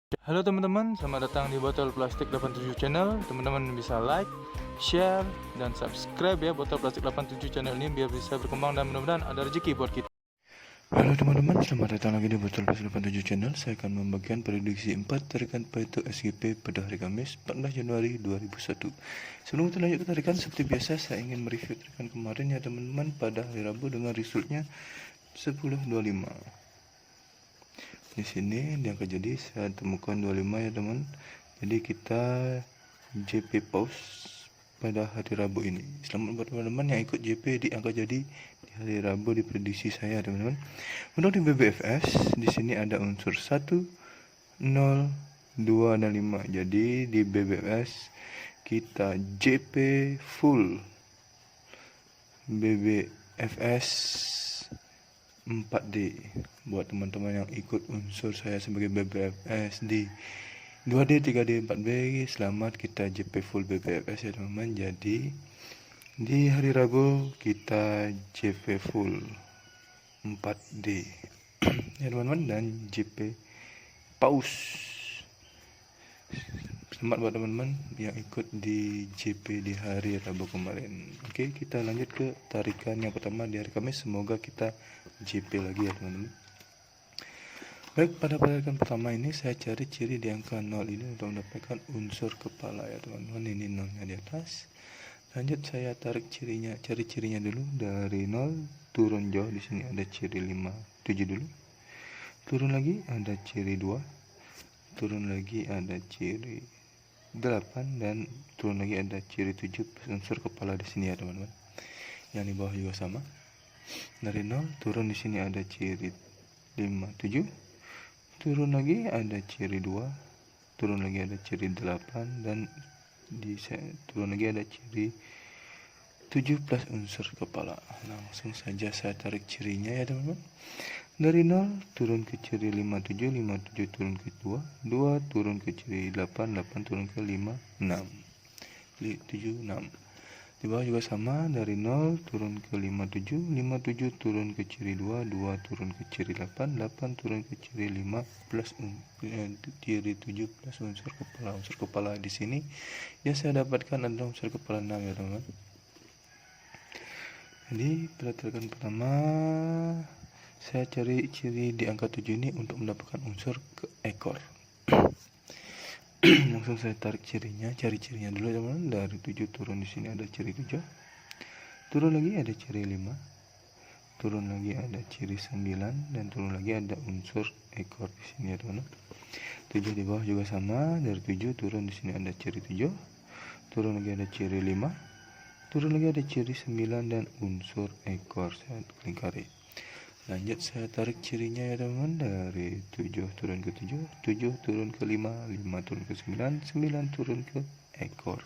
Halo teman-teman, selamat datang di Botol Plastik 87 Channel. Teman-teman bisa like, share, dan subscribe ya Botol Plastik 87 Channel ini biar bisa berkembang dan mudah-mudahan ada rezeki buat kita. Halo teman-teman, selamat datang lagi di Botol Plastik 87 Channel. Saya akan membagikan prediksi 4 tarikan Pareto SGP pada hari Kamis 14 Januari 2001. Sebelum kita lanjut ke tarikan, seperti biasa saya ingin mereview tarikan kemarin ya teman-teman pada hari Rabu dengan resultnya 10.25. Di sini di angka jadi saya temukan 25 ya teman. Jadi kita JP pause pada hari Rabu ini. Selamat buat teman-teman yang ikut JP di angka jadi di hari Rabu di prediksi saya teman-teman. Untuk di BBFS di sini ada unsur 1, 0, 2 dan 5. Jadi di BBFS kita JP full BBFS 4D buat teman-teman yang ikut unsur saya sebagai BBFS di 2D, 3D, 4D. Selamat, kita JP full BBFS ya teman-teman. Jadi di hari Rabu kita JP full 4D ya teman-teman, dan JP pause. Selamat buat teman-teman yang ikut di JP di hari Rabu kemarin. Oke, kita lanjut ke tarikan yang pertama di hari Kamis. Semoga kita JP lagi ya teman-teman. Baik, pada tarikan pertama ini saya cari ciri di angka 0 ini untuk mendapatkan unsur kepala ya teman-teman. Ini nolnya di atas. Lanjut saya tarik cirinya, cari cirinya dulu dari 0 turun jauh. Di sini ada ciri 5, 7 dulu. Turun lagi ada ciri 2. Turun lagi ada ciri 8 dan turun lagi ada ciri 7 unsur kepala di sini ya teman-teman. Yang di bawah juga sama. Dari 0 turun di sini ada ciri 5, 7. Turun lagi ada ciri 2. Turun lagi ada ciri 8 dan turun lagi ada ciri 7 plus unsur kepala. Langsung saja saya tarik cirinya ya teman-teman. Dari 0 turun ke ciri 57, 57 turun ke 2, 2 turun ke ciri 8, 8 turun ke 5, 6, 7, 6. Di bawah juga sama, dari 0 turun ke 57, 57 turun ke ciri 2, 2 turun ke ciri 8, 8 turun ke ciri 5 plus ciri 7 plus unsur kepala. Unsur kepala di sini yang saya dapatkan adalah unsur kepala 6 ya teman-teman. Jadi pada tarikan pertama saya cari ciri di angka 7 ini untuk mendapatkan unsur ke ekor. Langsung saya tarik cirinya, cari cirinya dulu teman-teman. Dari 7 turun di sini ada ciri 7. Turun lagi ada ciri 5. Turun lagi ada ciri 9 dan turun lagi ada unsur ekor di sini ya teman-teman. 7 di bawah juga sama, dari 7 turun di sini ada ciri 7. Turun lagi ada ciri 5. Turun lagi ada ciri 9 dan unsur ekor. Saya lingkari. Lanjut saya tarik cirinya ya teman-teman. Dari 7 turun ke 7, 7 turun ke 5, 5 turun ke 9, 9 turun ke ekor.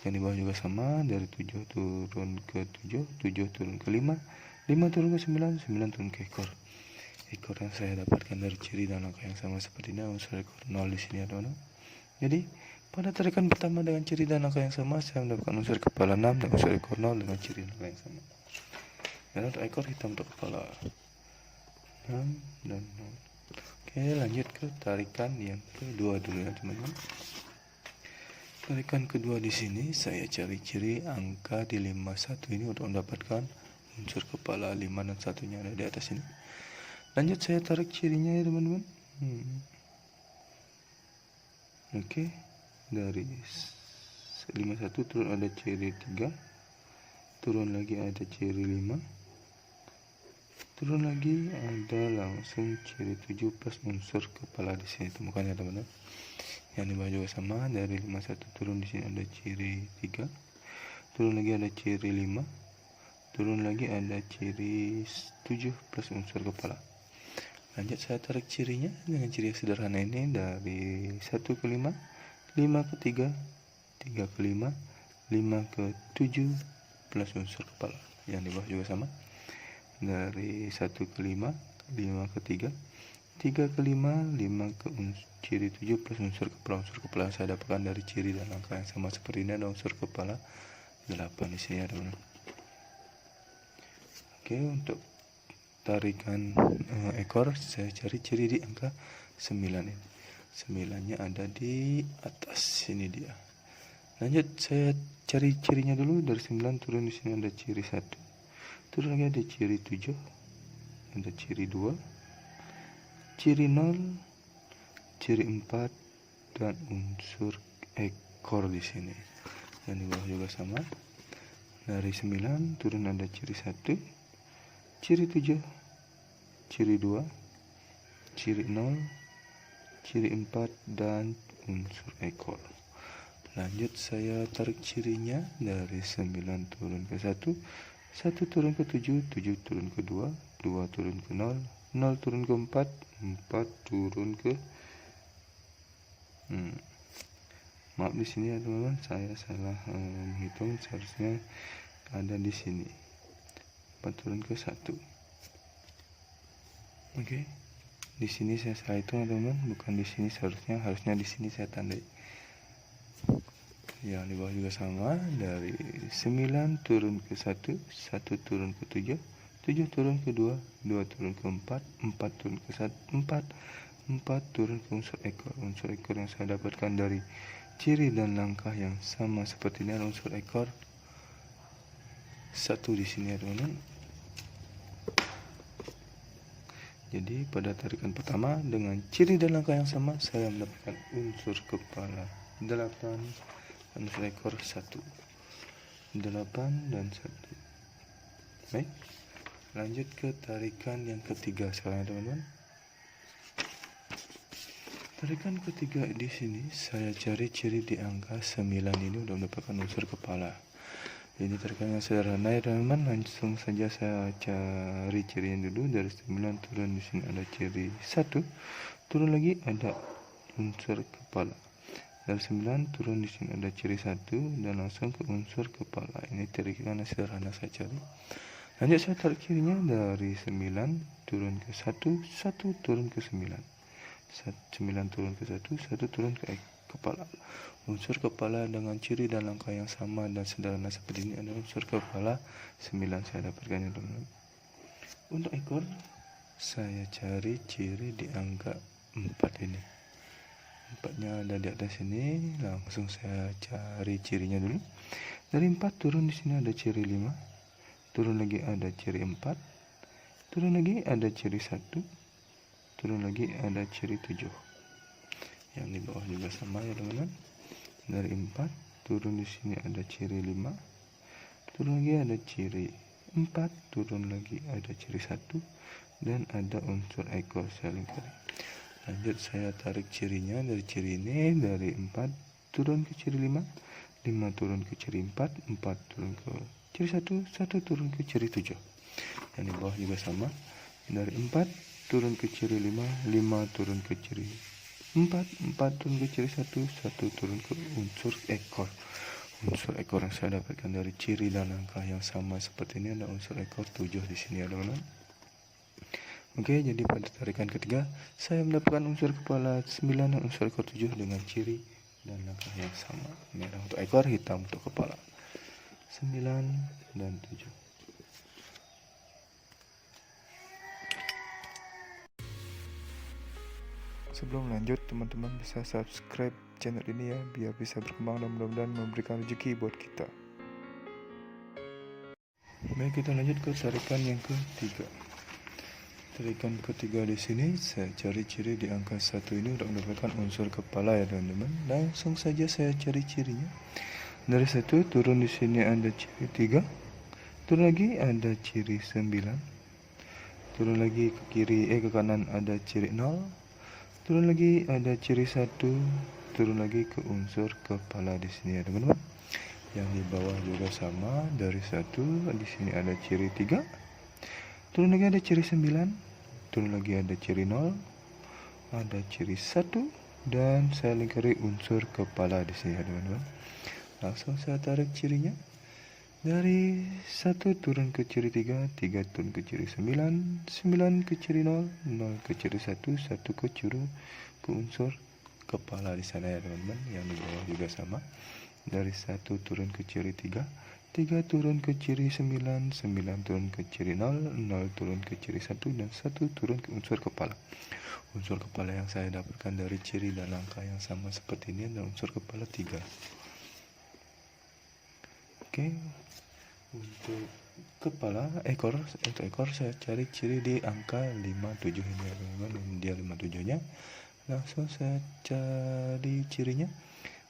Yang di bawah juga sama, dari 7 turun ke 7, 7 turun ke 5, 5 turun ke 9, 9 turun ke ekor. Ekor yang saya dapatkan dari ciri dan angka yang sama seperti ini, unsur ekor 0 di sini ya teman-teman. Jadi pada tarikan pertama dengan ciri dan angka yang sama, saya mendapatkan unsur kepala 6 dan unsur ekor 0 dengan ciri dan angka yang sama. Dan untuk ekor hitam untuk kepala 6 dan 0. Oke, lanjut ke tarikan yang kedua dulu ya teman-teman. Tarikan kedua di sini saya cari ciri angka di 51 ini untuk mendapatkan unsur kepala 5 dan satunya ada di atas ini. Lanjut saya tarik cirinya ya teman-teman. Oke, dari 51 turun ada ciri 3. Turun lagi ada ciri 5. Turun lagi ada langsung ciri 7 plus unsur kepala di sini temukan ya teman-teman. Yang di bawah juga sama, dari 51 turun di sini ada ciri 3. Turun lagi ada ciri 5. Turun lagi ada ciri 7 plus unsur kepala. Lanjut saya tarik cirinya dengan ciri yang sederhana ini, dari 1 ke 5, 5 ke 3, 3 ke 5, 5 ke 7 plus unsur kepala. Yang di bawah juga sama, dari 1 ke 5, 5 ke 3, 3 ke 5, 5 ke ciri 7 plus unsur kepala. Unsur kepala saya dapatkan dari ciri dan angka yang sama seperti ini, ada unsur kepala 8 di sini ya teman-teman. Oke, untuk tarikan ekor saya cari ciri di angka 9 ini. 9-nya ada di atas, ini dia. Lanjut, saya cari cirinya dulu. Dari 9 turun, di sini ada ciri 1, turun lagi ada ciri 7, ada ciri 2, ciri 0, ciri 4, dan unsur ekor di sini. Dan di bawah juga sama. Dari 9 turun ada ciri 1, ciri 7, ciri 2, ciri 0, ciri 4, dan unsur ekor. Lanjut, saya tarik cirinya. Dari 9 turun ke 1, 1 turun ke 7, 7 turun ke 2, 2 turun ke 0, 0 turun ke 4, 4 turun ke maaf di sini ya teman-teman, saya salah menghitung, seharusnya ada di sini 4 turun ke 1. Oke. Di sini saya salah hitung teman-teman, bukan di sini, harusnya di sini saya tandai. Yang di bawah juga sama. Dari 9 turun ke 1, 1 turun ke 7, 7 turun ke 2, 2 turun ke 4, 4 turun ke 1, 4 turun ke unsur ekor. Unsur ekor yang saya dapatkan dari ciri dan langkah yang sama seperti ini adalah unsur ekor 1 di sini ya teman-teman. Jadi pada tarikan pertama dengan ciri dan langkah yang sama, saya mendapatkan unsur kepala 8, unsur ekor 1, 8 dan 1. Baik, lanjut ke tarikan yang ketiga sekarang ya teman-teman. Tarikan ketiga di sini saya cari ciri di angka 9 ini udah mendapatkan unsur kepala. Ini tarikan yang sederhana ya teman-teman. Langsung saja saya cari cirinya dulu. Dari 9 turun, di sini ada ciri 1, turun lagi ada unsur kepala. Dari 9 turun, di sini ada ciri 1 dan langsung ke unsur kepala. Ini tarikan yang sederhana saya cari. Lanjut, saya tarik cirinya. Dari 9 turun ke 1, 1 turun ke 9, 9 turun ke 1, 1 turun ke kepala. Unsur kepala dengan ciri dan langkah yang sama dan sederhana seperti ini adalah unsur kepala 9 saya dapatkan ya teman-teman. Untuk ekor saya cari ciri di angka 4 ini. 4-nya ada di atas ini. Langsung saya cari cirinya dulu. Dari 4 turun, di sini ada ciri 5, turun lagi ada ciri 4, turun lagi ada ciri 1, turun lagi ada ciri 7. Yang di bawah juga sama ya teman-teman. Dari 4 turun, di sini ada ciri 5, turun lagi ada ciri 4, turun lagi ada ciri 1, dan ada unsur ekor saya lingkari. Lanjut, saya tarik cirinya. Dari ciri ini, dari 4 turun ke ciri 5, 5 turun ke ciri 4, 4 turun ke ciri 1, 1 turun ke ciri 7. Yang di bawah juga sama. Dari 4 turun ke ciri 5, 5 turun ke ciri 4, 4 turun ke ciri 1, 1 turun ke unsur ekor. Unsur ekor yang saya dapatkan dari ciri dan langkah yang sama seperti ini ada unsur ekor 7 di sini ya teman-teman. Oke, jadi pada tarikan ketiga saya mendapatkan unsur kepala 9 dan unsur ekor 7 dengan ciri dan langkah yang sama. Merah untuk ekor, hitam untuk kepala. 9 dan 7. Sebelum lanjut, teman-teman bisa subscribe channel ini ya, biar bisa berkembang dan mudah-mudahan memberikan rezeki buat kita. Baik, kita lanjut ke tarikan yang ketiga. Tarikan ketiga di sini saya cari ciri di angka 1 ini untuk mendapatkan unsur kepala ya teman-teman. Langsung saja saya cari cirinya. Dari 1 turun, di sini ada ciri 3, turun lagi ada ciri 9, turun lagi ke kiri ke kanan ada ciri 0, turun lagi ada ciri 1, turun lagi ke unsur kepala di sini ya teman-teman. Yang di bawah juga sama. Dari 1, di sini ada ciri 3, turun lagi ada ciri 9, turun lagi ada ciri 0, ada ciri 1, dan saya lingkari unsur kepala di sini ya teman-teman. Langsung saya tarik cirinya. Dari 1 turun ke ciri 3, 3 turun ke ciri 9, 9 ke ciri 0, 0 ke ciri 1, 1 ke ciri ke unsur kepala di sana ya teman-teman. Yang di bawah juga sama. Dari 1 turun ke ciri 3, 3 turun ke ciri 9, 9 turun ke ciri 0, 0 turun ke ciri 1, dan 1 turun ke unsur kepala. Unsur kepala yang saya dapatkan dari ciri dan angka yang sama seperti ini adalah unsur kepala 3. Oke, untuk ekor saya cari ciri di angka 57 ini ya teman-teman. Dia 57-nya. Langsung saya cari cirinya.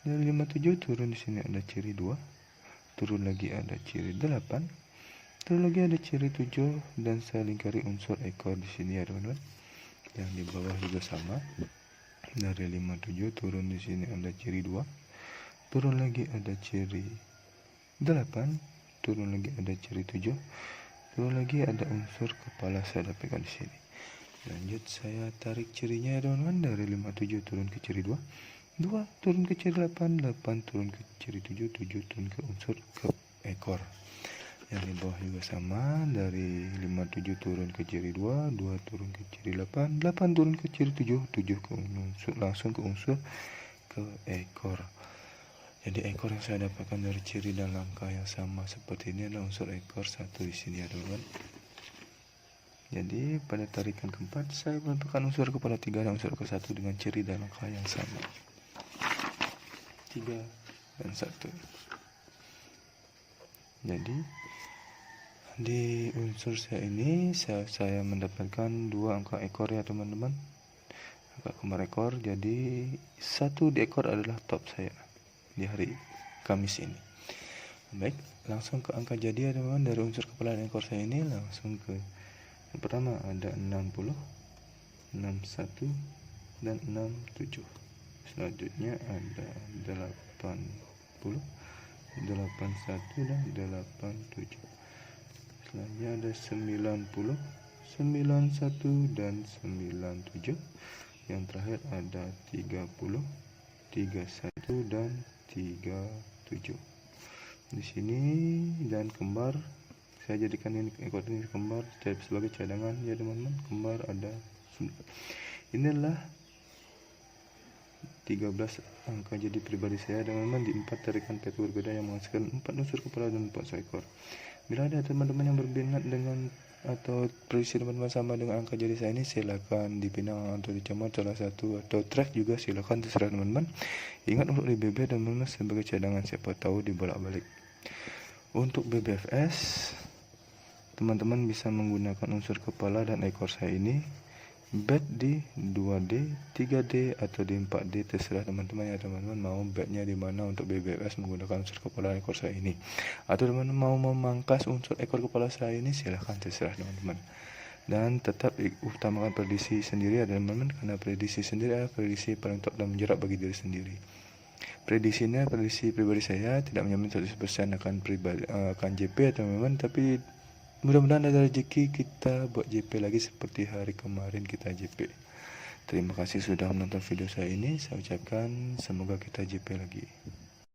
Dari 57 turun di sini ada ciri 2. Turun lagi ada ciri 8. Turun lagi ada ciri 7 dan saya lingkari unsur ekor di sini ya teman-teman. Yang di bawah juga sama. Dari 57 turun di sini ada ciri 2. Turun lagi ada ciri 8. Turun lagi ada ciri 7, turun lagi ada unsur kepala saya dapatkan di sini. Lanjut saya tarik cirinya ya teman-teman. Dari 57 turun ke ciri 2, 2 turun ke ciri 8, 8 turun ke ciri 7, 7 turun ke unsur ke ekor. Yang di bawah juga sama. Dari 57 turun ke ciri 2, 2 turun ke ciri 8, 8 turun ke ciri 7, 7 ke unsur, langsung ke unsur ke ekor. Jadi ekor yang saya dapatkan dari ciri dan langkah yang sama seperti ini adalah unsur ekor 1 di sini ya teman-teman. Jadi pada tarikan keempat saya menentukan unsur kepala 3 dan unsur ke 1 dengan ciri dan langkah yang sama. 3 dan 1. Jadi di unsur saya ini saya mendapatkan 2 angka ekor ya teman-teman. Angka kembar ekor. Jadi 1 di ekor adalah top saya di hari Kamis ini. Baik, langsung ke angka jadi ya teman-teman. Dari unsur kepala dan ekor saya ini langsung ke yang pertama ada 60, 61 dan 67. Selanjutnya ada 80, 81 dan 87. Selanjutnya ada 90, 91 dan 97. Yang terakhir ada 30, 31 dan 37. Di sini dan kembar saya jadikan ini ekor ini kembar sebagai cadangan ya teman-teman. Kembar ada 9. Inilah 13 angka jadi pribadi saya teman-teman di 4 tarikan petu berbeda yang menghasilkan 4 unsur kepala dan 4 ekor. Bila ada teman-teman yang berminat dengan atau prediksi teman-teman sama dengan angka jadi saya ini, silakan dipinang atau dicamot salah satu atau track juga silakan, terserah teman-teman. Ingat untuk di BB teman-teman sebagai cadangan, siapa tahu dibolak-balik. Untuk BBFS teman-teman bisa menggunakan unsur kepala dan ekor saya ini bet di 2D, 3D atau di 4D, terserah teman-teman ya teman-teman mau betnya di mana untuk BBFS menggunakan unsur kepala dan ekor saya ini. Atau teman-teman mau memangkas unsur ekor kepala saya ini, silahkan, terserah teman-teman. Dan tetap utamakan prediksi sendiri ya teman-teman, karena prediksi sendiri adalah prediksi paling top dan menjerat bagi diri sendiri. Prediksinya prediksi pribadi saya, tidak menjamin 100% akan JP ya teman-teman, tapi mudah-mudahan ada rezeki kita buat JP lagi seperti hari kemarin kita JP. Terima kasih sudah menonton video saya ini. Saya ucapkan semoga kita JP lagi.